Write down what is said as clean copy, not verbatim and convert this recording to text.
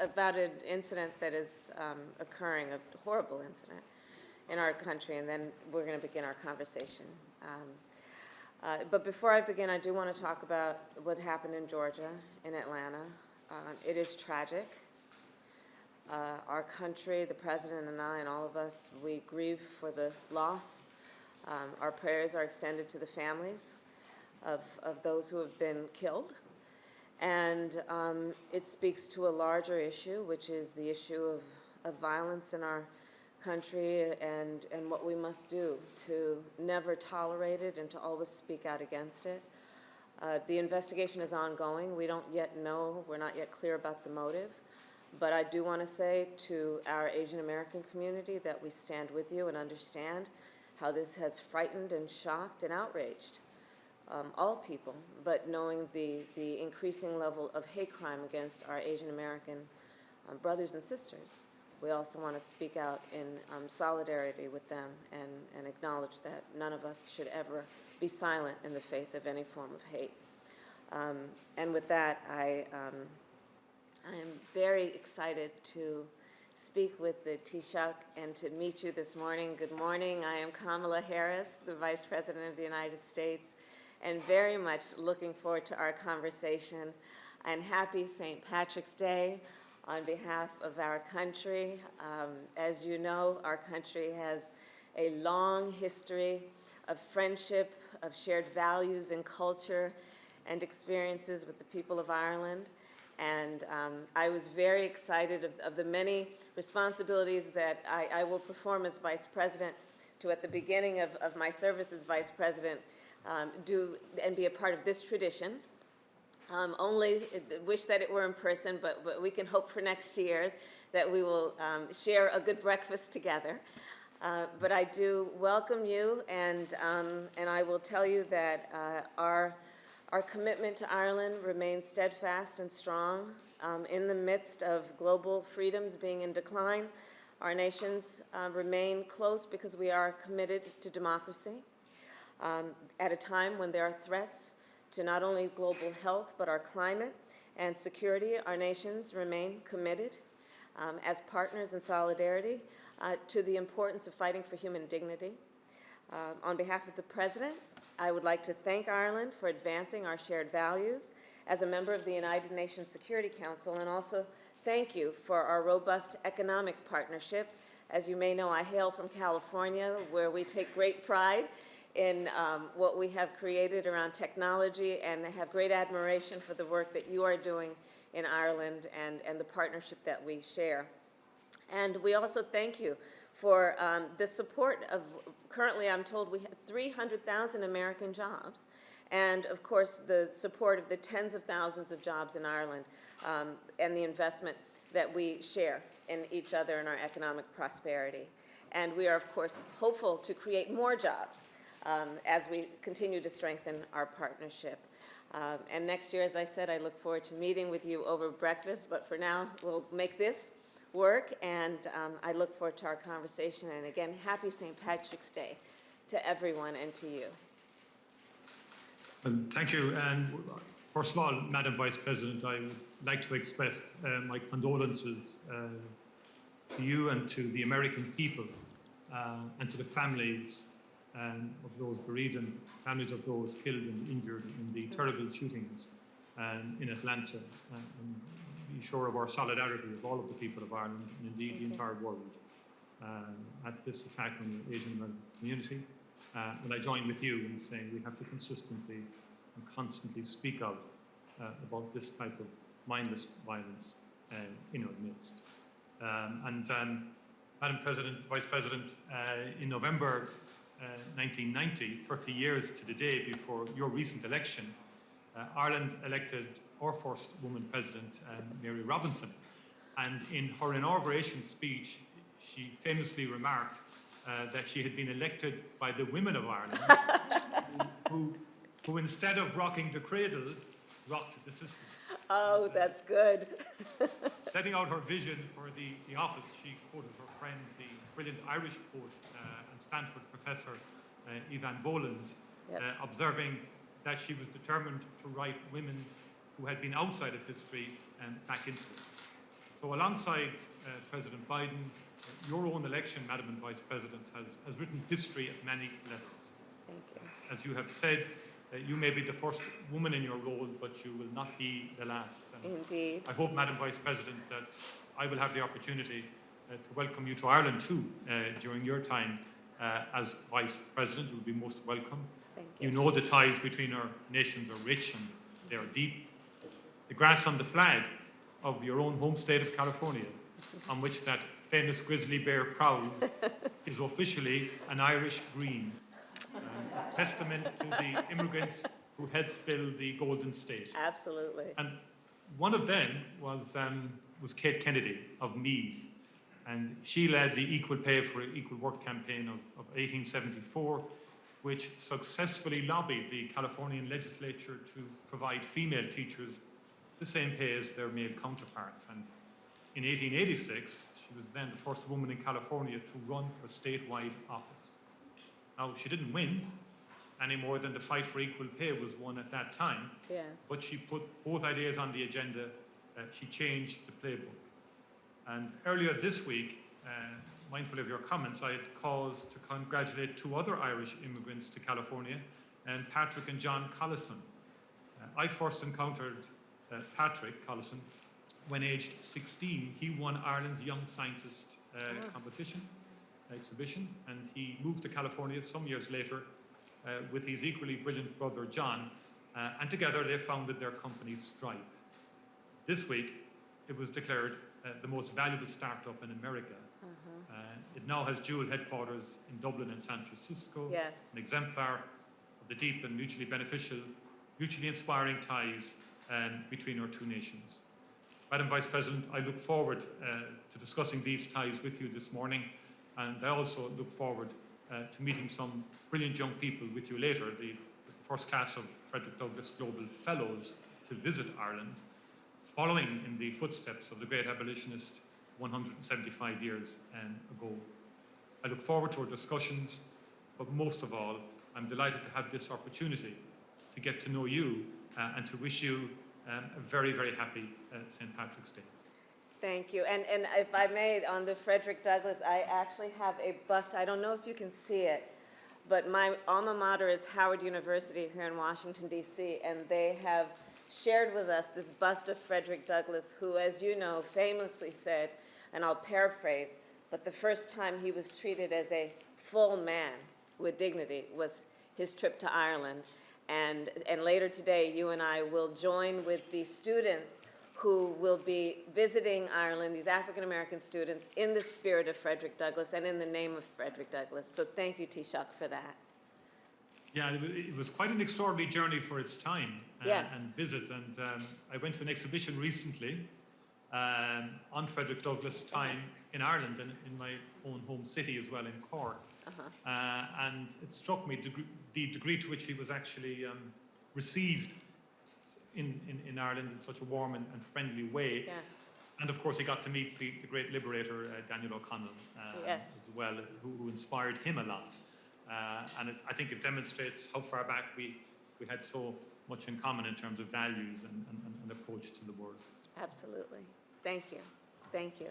about an incident that is occurring, a horrible incident in our country, and then we're going to begin our conversation. But before I begin, I do want to talk about what happened in Georgia, in Atlanta. It is tragic. Our country, the President and I and all of us, we grieve for the loss. Our prayers are extended to the families of those who have been killed. And it speaks to a larger issue, which is the issue of violence in our country and what we must do to never tolerate it and to always speak out against it. The investigation is ongoing. We don't yet know, we're not yet clear about the motive. But I do want to say to our Asian American community that we stand with you and understand how this has frightened and shocked and outraged all people, but knowing the increasing level of hate crime against our Asian American brothers and sisters, we also want to speak out in solidarity with them and acknowledge that none of us should ever be silent in the face of any form of hate. And with that, I am very excited to speak with the Taoiseach and to meet you this morning. Good morning. I am Kamala Harris, the Vice President of the United States, and very much looking forward to our conversation. And happy St. Patrick's Day on behalf of our country. As you know, our country has a long history of friendship, of shared values and culture and experiences with the people of Ireland. And I was very excited of the many responsibilities that I will perform as Vice President to, at the beginning of my service as Vice President, do and be a part of this tradition. Only wish that it were in person, but we can hope for next year that we will share a good breakfast together. But I do welcome you, and I will tell you that our commitment to Ireland remains steadfast and strong. In the midst of global freedoms being in decline, our nations remain close because we are committed to democracy. At a time when there are threats to not only global health, but our climate and security, our nations remain committed as partners in solidarity to the importance of fighting for human dignity. On behalf of the President, I would like to thank Ireland for advancing our shared values as a member of the United Nations Security Council, and also thank you for our robust economic partnership. As you may know, I hail from California, where we take great pride in what we have created around technology, and have great admiration for the work that you are doing in Ireland and the partnership that we share. And we also thank you for the support of, currently I'm told we have 300,000 American jobs, and of course the support of the tens of thousands of jobs in Ireland, and the investment that we share in each other and our economic prosperity. And we are of course hopeful to create more jobs as we continue to strengthen our partnership. And next year, as I said, I look forward to meeting with you over breakfast, but for now we'll make this work, and I look forward to our conversation. And again, happy St. Patrick's Day to everyone and to you. Thank you. And first of all, Madam Vice President, I would like to express my condolences to you and to the American people and to the families of those bereaved and families of those killed and injured in the terrible shootings in Atlanta. And be sure of our solidarity of all of the people of Ireland and indeed the entire world at this attack on the Asian American community. And I join with you in saying we have to consistently and constantly speak out about this type of mindless violence in our midst. Madam President, Vice President, in November 1990, 30 years to the day before your recent election, Ireland elected our first woman president, Mary Robinson. And in her inauguration speech, she famously remarked that she had been elected by the women of Ireland, who instead of rocking the cradle, rocked the system. Oh, that's good. Setting out her vision for the office, she quoted her friend, the brilliant Irish poet and Stanford professor, Evan Boland, Yes. observing that she was determined to write women who had been outside of history and back into it. So alongside President Biden, your own election, Madam and Vice President, has written history at many levels. Thank you. As you have said, you may be the first woman in your role, but you will not be the last. And Indeed. I hope, Madam Vice President, that I will have the opportunity to welcome you to Ireland too during your time as Vice President. You will be most welcome. Thank you. You know the ties between our nations are rich and they are deep. The grass on the flag of your own home state of California, on which that famous grizzly bear prowls, is officially an Irish green, testament to the immigrants who helped build the Golden State. Absolutely. And one of them was Kate Kennedy of Meath, and she led the Equal Pay for Equal Work campaign of 1874, which successfully lobbied the Californian legislature to provide female teachers the same pay as their male counterparts. And in 1886, she was then the first woman in California to run for statewide office. Now, she didn't win any more than the fight for equal pay was won at that time. Yes. But she put both ideas on the agenda. She changed the playbook. And earlier this week, mindful of your comments, I had cause to congratulate two other Irish immigrants to California, Patrick and John Collison. I first encountered Patrick Collison when aged 16. He won Ireland's Young Scientist exhibition, and he moved to California some years later with his equally brilliant brother John, and together they founded their company Stripe. This week, it was declared the most valuable startup in America. It now has dual headquarters in Dublin and San Francisco, Yes. an exemplar of the deep and mutually beneficial, mutually inspiring ties between our two nations. Madam Vice President, I look forward to discussing these ties with you this morning, and I also look forward to meeting some brilliant young people with you later, the first class of Frederick Douglass Global Fellows to visit Ireland, following in the footsteps of the great abolitionist 175 years ago. I look forward to our discussions, but most of all, I'm delighted to have this opportunity to get to know you and to wish you a very, very happy St. Patrick's Day. Thank you. And if I may, on the Frederick Douglass, I actually have a bust. I don't know if you can see it, but my alma mater is Howard University here in Washington, D.C., and they have shared with us this bust of Frederick Douglass, who, as you know, famously said, and I'll paraphrase, but the first time he was treated as a full man with dignity was his trip to Ireland. And later today, you and I will join with the students who will be visiting Ireland, these African-American students, in the spirit of Frederick Douglass and in the name of Frederick Douglass. So thank you, Taoiseach, for that. Yeah, it was quite an extraordinary journey for its time Yes. and visit. And I went to an exhibition recently on Frederick Douglass' time in Ireland and in my own home city as well, in Cork. And it struck me the degree to which he was actually received in Ireland in such a warm and friendly way. Yes. And of course, he got to meet the great liberator, Daniel O'Connell, Yes. as well, who inspired him a lot. And I think it demonstrates how far back we had so much in common in terms of values and approach to the world. Absolutely. Thank you. Thank you.